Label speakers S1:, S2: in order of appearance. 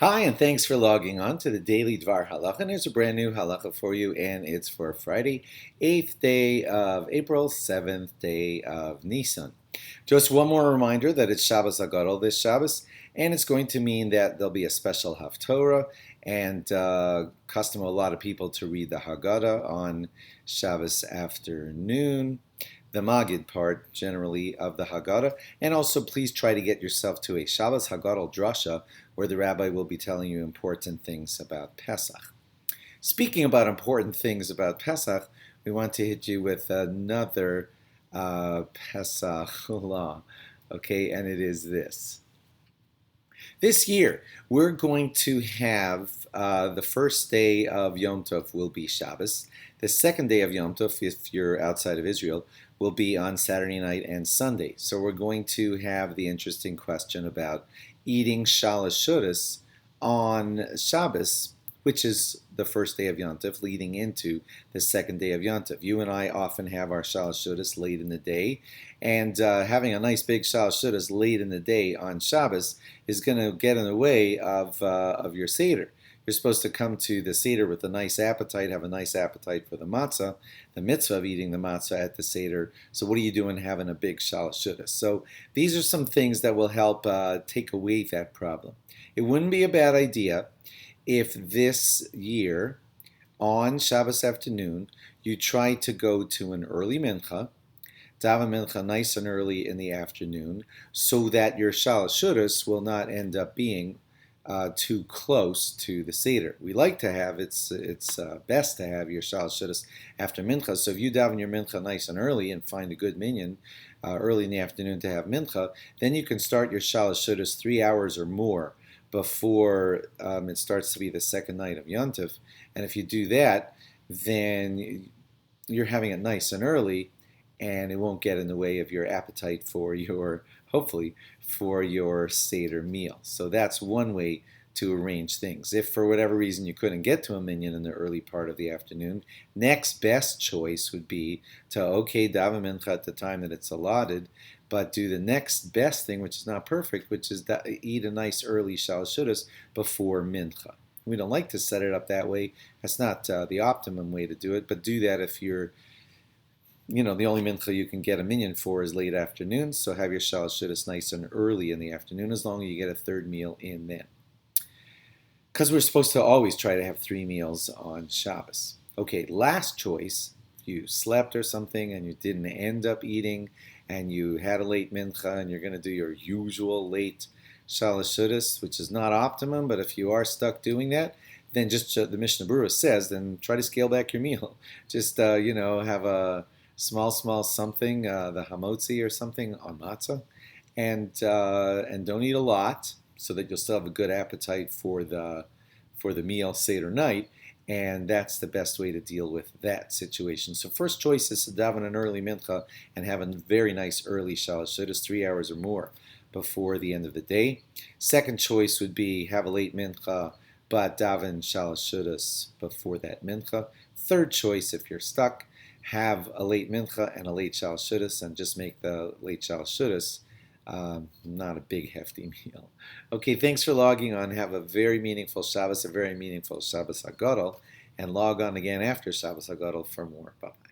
S1: Hi, and thanks for logging on to the Daily DVAR Halacha. And here's a brand new halacha for you, and it's for Friday, 8th day of April, 7th day of Nisan. Just one more reminder that it's Shabbos Hagadol this Shabbos, and it's going to mean that there'll be a special Haftorah and custom a lot of people to read the Haggadah on Shabbos afternoon, the Magid part generally of the Haggadah, and also please try to get yourself to a Shabbos Haggadah drasha where the rabbi will be telling you important things about Pesach. Speaking about important things about Pesach, we want to hit you with another Pesach law, okay, and it is this. This year, we're going to have the first day of Yom Tov will be Shabbos. The second day of Yom Tov, if you're outside of Israel, will be on Saturday night and Sunday. So we're going to have the interesting question about eating Shalosh Seudos on Shabbos, which is the first day of Yom Tov, leading into the second day of Yom Tov. You and I often have our Shalosh Seudos late in the day, and having a nice big Shalosh Seudos late in the day on Shabbos is going to get in the way of your Seder. You're supposed to come to the Seder with a nice appetite, have a nice appetite for the matzah, the mitzvah of eating the matzah at the Seder. So what are you doing having a big Shalosh Seudos? So these are some things that will help take away that problem. It wouldn't be a bad idea if this year, on Shabbos afternoon, you try to go to an early mincha, daven mincha nice and early in the afternoon, so that your Shalosh Seudos will not end up being too close to the Seder. We like to have, it's best to have your Shalosh Seudos after mincha. So if you daven your mincha nice and early and find a good minyan early in the afternoon to have mincha, then you can start your Shalosh Seudos 3 hours or more before it starts to be the second night of Yom Tov. And if you do that, then you're having it nice and early, and it won't get in the way of your appetite for your, hopefully, for your Seder meal. So that's one way to arrange things. If for whatever reason you couldn't get to a minyan in the early part of the afternoon, next best choice would be to, daven mincha at the time that it's allotted, but do the next best thing, which is not perfect, which is eat a nice early Shalosh Seudos before mincha. We don't like to set it up that way. That's not the optimum way to do it, but do that if you're, the only mincha you can get a minyan for is late afternoon, so have your Shalosh Seudos nice and early in the afternoon, as long as you get a third meal in then. Because we're supposed to always try to have 3 meals on Shabbos. Okay, last choice, you slept or something and you didn't end up eating, and you had a late mincha, and you're going to do your usual late Shalosh Seudos, which is not optimum, but if you are stuck doing that, then just the Mishnah Berurah says, then try to scale back your meal. Just, have a small something, the hamotzi or something on matzah, and don't eat a lot, so that you'll still have a good appetite for the meal Seder night, and that's the best way to deal with that situation. So first choice is to daven an early mincha and have a very nice early Shalosh Seudos, 3 hours or more before the end of the day. Second choice would be have a late mincha, but daven Shalosh Seudos before that mincha. Third choice, if you're stuck, have a late mincha and a late Shalosh Seudos, and just make the late Shalosh Seudos not a big hefty meal. Okay, thanks for logging on. Have a very meaningful Shabbos, a very meaningful Shabbos Hagadol, and log on again after Shabbos Hagadol for more. Bye-bye.